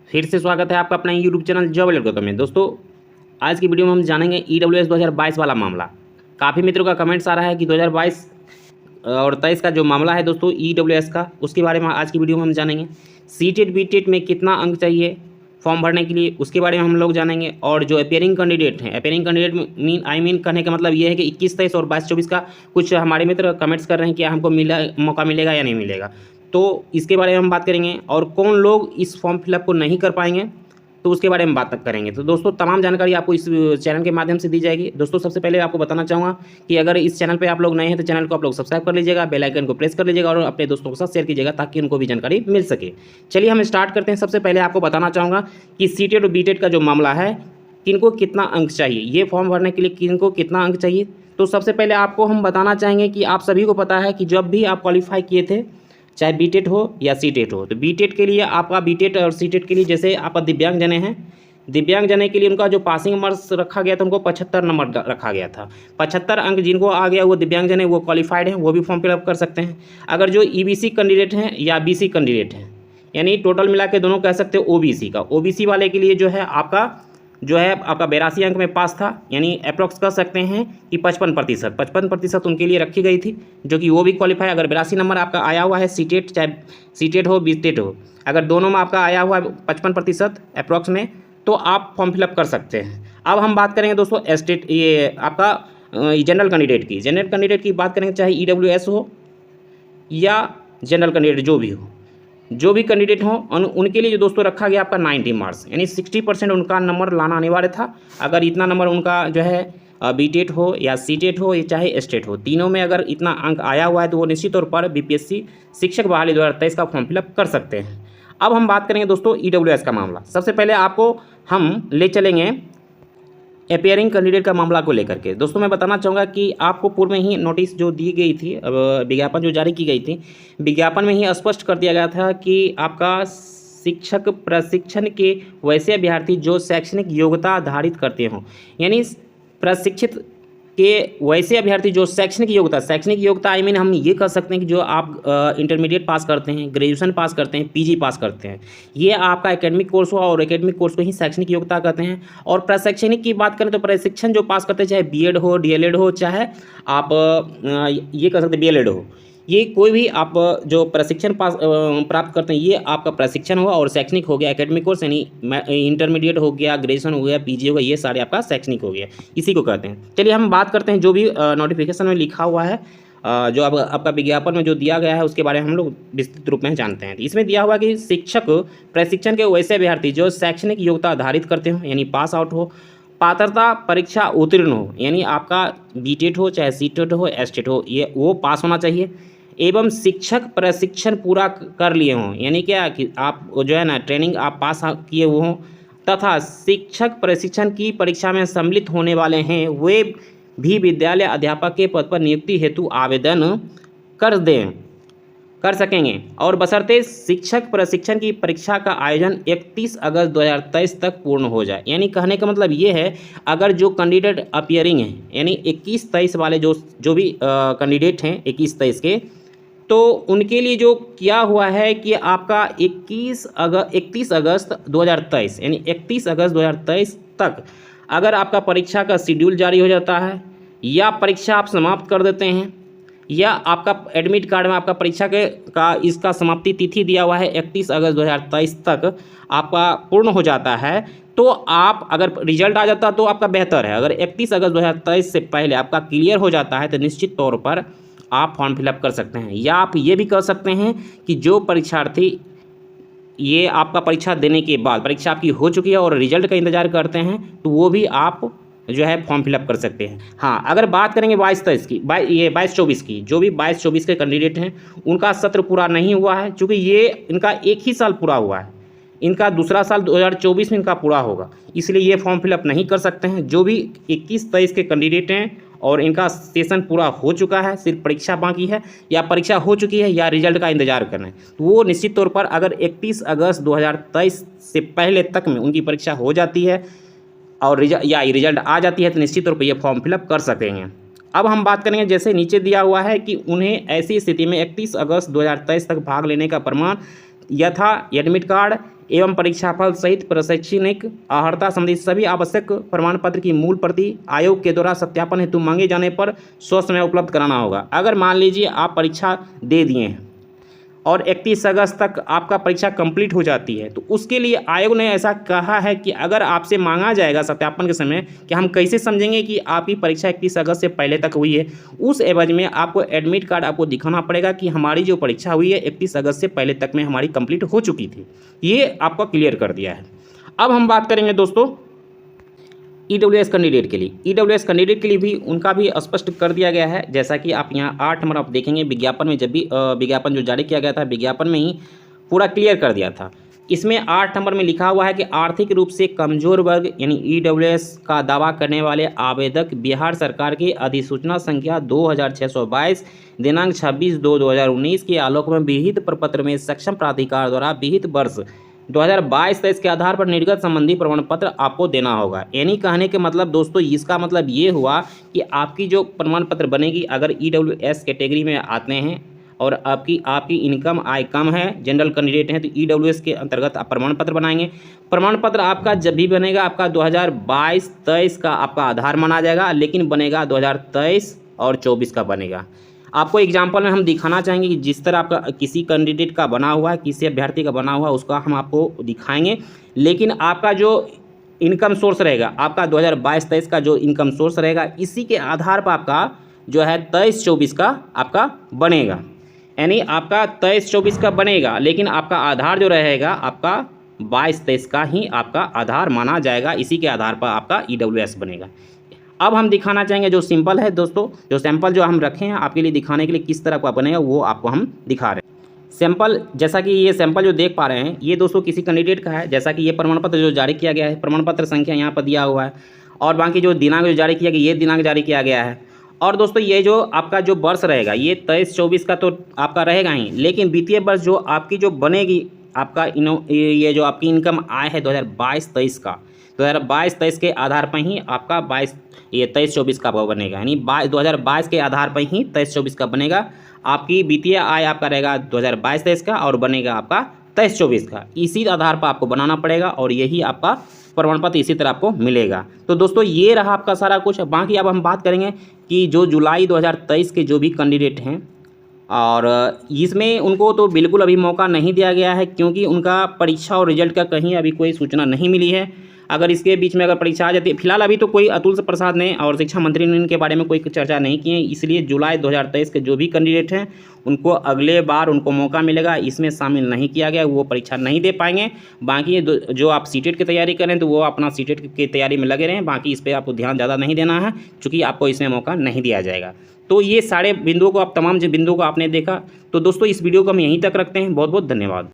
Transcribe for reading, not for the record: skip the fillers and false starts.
फिर से स्वागत है आपका अपना YouTube channel job alert Gautam में। दोस्तों, आज की वीडियो में हम जानेंगे EWS 2022 वाला मामला। काफ़ी मित्रों का कमेंट्स आ रहा है कि 2022 और 23 का जो मामला है दोस्तों EWS का, उसके बारे में आज की वीडियो में हम जानेंगे। सीटेट बीटेट में कितना अंक चाहिए फॉर्म भरने के लिए, उसके बारे में हम लोग जानेंगे। और जो अपेयरिंग कैंडिडेट हैं, अपेयरिंग कैंडिडेट मीन कहने का मतलब ये है कि 21, 23 और 22, 24 का कुछ हमारे मित्र कमेंट्स कर रहे हैं कि हमको मौका मिलेगा या नहीं मिलेगा, तो इसके बारे में हम बात करेंगे। और कौन लोग इस फॉर्म फिलअप को नहीं कर पाएंगे तो उसके बारे में बात करेंगे। तो दोस्तों, तमाम जानकारी आपको इस चैनल के माध्यम से दी जाएगी। दोस्तों, सबसे पहले आपको बताना चाहूँगा कि अगर इस चैनल पे आप लोग नए हैं तो चैनल को आप लोग सब्सक्राइब कर लीजिएगा, बेल आइकन को प्रेस कर लीजिएगा और अपने दोस्तों के साथ शेयर कीजिएगा ताकि उनको भी जानकारी मिल सके। चलिए हम स्टार्ट करते हैं। सबसे पहले आपको बताना चाहूँगा कि सीटेट और बीटेट का जो मामला है, किनको कितना अंक चाहिए, ये फॉर्म भरने के लिए किनको कितना अंक चाहिए। तो सबसे पहले आपको हम बताना चाहेंगे कि आप सभी को पता है कि जब भी आप क्वालिफाई किए थे, चाहे बीटेट हो या सीटेट हो, तो बीटेट के लिए आपका बीटेट और सीटेट के लिए जैसे आपका दिव्यांग जने हैं, दिव्यांग जने के लिए उनका जो पासिंग मार्क्स रखा गया था, उनको 75 नंबर रखा गया था। 75 अंक जिनको आ गया वो दिव्यांग जने, वो क्वालिफाइड हैं, वो भी फॉर्म फिलअप कर सकते हैं। अगर जो EBC कैंडिडेट हैं या BC कैंडिडेट हैं, यानी टोटल मिला के दोनों कह सकते हो OBC का, OBC वाले के लिए जो है आपका 82 अंक में पास था, यानी अप्रॉक्स कर सकते हैं कि 55% उनके लिए रखी गई थी, जो कि वो भी क्वालिफाई। अगर 82 नंबर आपका आया हुआ है सीटेट, चाहे सीटेट हो बीटेट हो, अगर दोनों में आपका आया हुआ है 55% अप्रॉक्स में, तो आप फॉर्म फिलअप कर सकते हैं। अब हम बात करेंगे दोस्तों एस्टेट, ये आपका जनरल कैंडिडेट की बात करेंगे, चाहे EWS हो या जनरल कैंडिडेट जो भी कैंडिडेट हों, उनके लिए जो दोस्तों रखा गया आपका 90 मार्क्स, यानी 60% उनका नंबर लाना अनिवार्य था। अगर इतना नंबर उनका जो है बीटेट हो या सीटेट हो या चाहे एस्टेट हो, तीनों में अगर इतना अंक आया हुआ है तो वो निश्चित तौर पर BPSC शिक्षक बहाली 2023 का फॉर्म फिलअप कर सकते हैं। अब हम बात करेंगे दोस्तों EWS का मामला। सबसे पहले आपको हम ले चलेंगे अपेयरिंग कैंडिडेट का मामला को लेकर के। दोस्तों, मैं बताना चाहूँगा कि आपको पूर्व में ही नोटिस जो दी गई थी, विज्ञापन जो जारी की गई थी, विज्ञापन में ही स्पष्ट कर दिया गया था कि आपका शिक्षक प्रशिक्षण के वैसे अभ्यर्थी जो शैक्षणिक योग्यता आधारित करते हों, यानी प्रशिक्षित के वैसे अभ्यर्थी जो शैक्षणिक योग्यता आई मीन हम ये कह सकते हैं कि जो आप इंटरमीडिएट पास करते हैं, ग्रेजुएशन पास करते हैं, PG पास करते हैं, ये आपका एकेडमिक कोर्स हुआ और एकेडमिक कोर्स को ही शैक्षणिक योग्यता कहते हैं। और प्रशिक्षणिक की बात करें तो प्रशिक्षण जो पास करते हैं, चाहे BEd हो, DLED हो, चाहे आप ये कह सकते हैं BLED हो, ये कोई भी आप जो प्रशिक्षण प्राप्त करते हैं, ये आपका प्रशिक्षण हुआ और शैक्षणिक हो गया। एकेडमिक कोर्स यानी इंटरमीडिएट हो गया, ग्रेजुएशन हो गया, PG हो गया, ये सारे आपका शैक्षणिक हो गया, इसी को कहते हैं। चलिए हम बात करते हैं जो भी नोटिफिकेशन में लिखा हुआ है, जो अब आपका विज्ञापन में जो दिया गया है उसके बारे में हम लोग विस्तृत रूप में जानते हैं। इसमें दिया हुआ कि शिक्षक प्रशिक्षण के वैसे अभ्यर्थी जो शैक्षणिक योग्यता आधारित करते हो, यानी पास आउट हो, पात्रता परीक्षा उत्तीर्ण हो, यानी आपका बीटेट हो, चाहे सीटेट हो, एस्टेट हो, ये वो पास होना चाहिए, एवं शिक्षक प्रशिक्षण पूरा कर लिए हों, यानी क्या कि आप जो है ना ट्रेनिंग आप पास किए हुए हों, तथा शिक्षक प्रशिक्षण की परीक्षा में सम्मिलित होने वाले हैं, वे भी विद्यालय अध्यापक के पद पर नियुक्ति हेतु आवेदन कर सकेंगे, और बशर्ते शिक्षक प्रशिक्षण की परीक्षा का आयोजन 31 अगस्त 2023 तक पूर्ण हो जाए। यानी कहने का मतलब ये है, अगर जो कैंडिडेट अपियरिंग हैं, यानी 21-23 वाले जो भी कैंडिडेट हैं 21-23 के, तो उनके लिए जो किया हुआ है कि आपका 31 अगस्त 2023 यानी 31 अगस्त 2023 तक अगर आपका परीक्षा का शेड्यूल जारी हो जाता है, या परीक्षा आप समाप्त कर देते हैं, या आपका एडमिट कार्ड में आपका परीक्षा इसका समाप्ति तिथि दिया हुआ है 31 अगस्त 2023 तक आपका पूर्ण हो जाता है, तो आप अगर रिजल्ट आ जाता तो आपका बेहतर है। अगर 31 अगस्त 2023 से पहले आपका क्लियर हो जाता है तो निश्चित तौर पर आप फॉर्म फिलअप कर सकते हैं। या आप ये भी कर सकते हैं कि जो परीक्षार्थी ये आपका परीक्षा देने के बाद परीक्षा आपकी हो चुकी है और रिजल्ट का इंतज़ार करते हैं, तो वो भी आप जो है फॉर्म फिलअप कर सकते हैं। हाँ, अगर बात करेंगे 22-23 की, 22-24 की, जो भी 22-24 के कैंडिडेट हैं उनका सत्र पूरा नहीं हुआ है, चूँकि ये इनका एक ही साल पूरा हुआ है, इनका दूसरा साल 2024 में इनका पूरा होगा, इसलिए ये फॉर्म फिलअप नहीं कर सकते हैं। जो भी 21-23 के कैंडिडेट हैं और इनका सेशन पूरा हो चुका है, सिर्फ परीक्षा बाकी है, या परीक्षा हो चुकी है या रिजल्ट का इंतजार कर रहे हैं, तो वो निश्चित तौर पर अगर 31 अगस्त 2023 से पहले तक में उनकी परीक्षा हो जाती है और रिजल्ट आ जाती है, तो निश्चित तौर पर ये फॉर्म फिलअप कर सकेंगे। अब हम बात करेंगे, जैसे नीचे दिया हुआ है कि उन्हें ऐसी स्थिति में 31 अगस्त 2023 तक भाग लेने का प्रमाण यथा एडमिट कार्ड एवं परीक्षाफल सहित प्रशैक्षणिक अर्हता संबंधी सभी आवश्यक प्रमाण पत्र की मूल प्रति आयोग के द्वारा सत्यापन हेतु मांगे जाने पर स्वसमय उपलब्ध कराना होगा। अगर मान लीजिए आप परीक्षा दे दिए हैं और 31 अगस्त तक आपका परीक्षा कंप्लीट हो जाती है, तो उसके लिए आयोग ने ऐसा कहा है कि अगर आपसे मांगा जाएगा सत्यापन के समय कि हम कैसे समझेंगे कि आपकी परीक्षा 31 अगस्त से पहले तक हुई है, उस एवज में आपको एडमिट कार्ड आपको दिखाना पड़ेगा कि हमारी जो परीक्षा हुई है 31 अगस्त से पहले तक में हमारी कंप्लीट हो चुकी थी। ये आपको क्लियर कर दिया है। अब हम बात करेंगे दोस्तों EWS कैंडिडेट के लिए। EWS कैंडिडेट के लिए भी उनका भी स्पष्ट कर दिया गया है, जैसा कि आप यहाँ 8 नंबर आप देखेंगे विज्ञापन में, जब भी विज्ञापन जो जारी किया गया था विज्ञापन में ही पूरा क्लियर कर दिया था। इसमें 8 नंबर में लिखा हुआ है कि आर्थिक रूप से कमजोर वर्ग यानी EWS का दावा करने वाले आवेदक बिहार सरकार की अधिसूचना संख्या 2622 दिनांक 26/2/2019 के आलोक में विहित प्रपत्र में सक्षम प्राधिकार द्वारा विहित वर्ष 2022-23 के आधार पर निर्गत संबंधी प्रमाण पत्र आपको देना होगा। यानी कहने के मतलब दोस्तों, इसका मतलब ये हुआ कि आपकी जो प्रमाण पत्र बनेगी, अगर EWS कैटेगरी में आते हैं और आपकी इनकम आय कम है, जनरल कैंडिडेट हैं, तो EWS के अंतर्गत आप प्रमाण पत्र बनाएंगे। प्रमाण पत्र आपका जब भी बनेगा आपका 2022-23 का आपका आधार माना जाएगा, लेकिन बनेगा 2023 और 24 का बनेगा। आपको एग्जाम्पल में हम दिखाना चाहेंगे कि जिस तरह आपका किसी कैंडिडेट का बना हुआ है, किसी अभ्यर्थी का बना हुआ है, उसका हम आपको दिखाएंगे। लेकिन आपका जो इनकम सोर्स रहेगा, आपका 2022-23 का जो इनकम सोर्स रहेगा, इसी के आधार पर आपका जो है 23-24 का आपका बनेगा। यानी आपका 23-24 का बनेगा, लेकिन आपका आधार जो रहेगा आपका 22-23 का ही आपका आधार माना जाएगा। इसी के आधार पर आपका EWS बनेगा। अब हम दिखाना चाहेंगे जो सिंपल है दोस्तों, जो सैंपल जो हम रखे हैं आपके लिए दिखाने के लिए किस तरह का बनेगा, वो आपको हम दिखा रहे हैं। सैंपल, जैसा कि ये सैंपल जो देख पा रहे हैं, ये दोस्तों किसी कैंडिडेट का है। जैसा कि ये प्रमाण पत्र जो जारी किया गया है, प्रमाण पत्र संख्या यहाँ पर दिया हुआ है, और बाकी जो दिनांक जो जारी किया गया, ये दिनांक जारी किया गया है। और दोस्तों ये जो आपका जो वर्ष रहेगा, ये 23-24 का तो आपका रहेगा ही, लेकिन वित्तीय वर्ष जो आपकी जो बनेगी, आपका ये जो आपकी इनकम आय है 2022-23 का, 2022-23 के आधार पर ही आपका 23-24 का बनेगा। यानी 2022 के आधार पर ही 23-24 का बनेगा। आपकी वित्तीय आय आपका रहेगा 2022-23 का और बनेगा आपका 23-24 का। इसी आधार पर आपको बनाना पड़ेगा और यही आपका प्रमाण पत्र इसी तरह आपको मिलेगा। तो दोस्तों ये रहा आपका सारा कुछ। बाकी अब हम बात करेंगे कि जो जुलाई 2023 के जो भी कैंडिडेट हैं, और इसमें उनको तो बिल्कुल अभी मौका नहीं दिया गया है, क्योंकि उनका परीक्षा और रिजल्ट का कहीं अभी कोई सूचना नहीं मिली है। अगर इसके बीच में अगर परीक्षा आ जाती है, फिलहाल अभी तो कोई अतुल प्रसाद ने और शिक्षा मंत्री ने इनके बारे में कोई चर्चा नहीं की है, इसलिए जुलाई 2023 के जो भी कैंडिडेट हैं उनको अगले बार उनको मौका मिलेगा। इसमें शामिल नहीं किया गया, वो परीक्षा नहीं दे पाएंगे। बाकी जो आप सीटेट की तैयारी करें तो वो अपना सीटेट की तैयारी में लगे रहें। बाकी इस पर आपको ध्यान ज़्यादा नहीं देना है, चूँकि आपको इसमें मौका नहीं दिया जाएगा। तो ये सारे बिंदुओं को, आप तमाम जो बिंदुओं को आपने देखा। तो दोस्तों इस वीडियो को हम यहीं तक रखते हैं। बहुत बहुत धन्यवाद।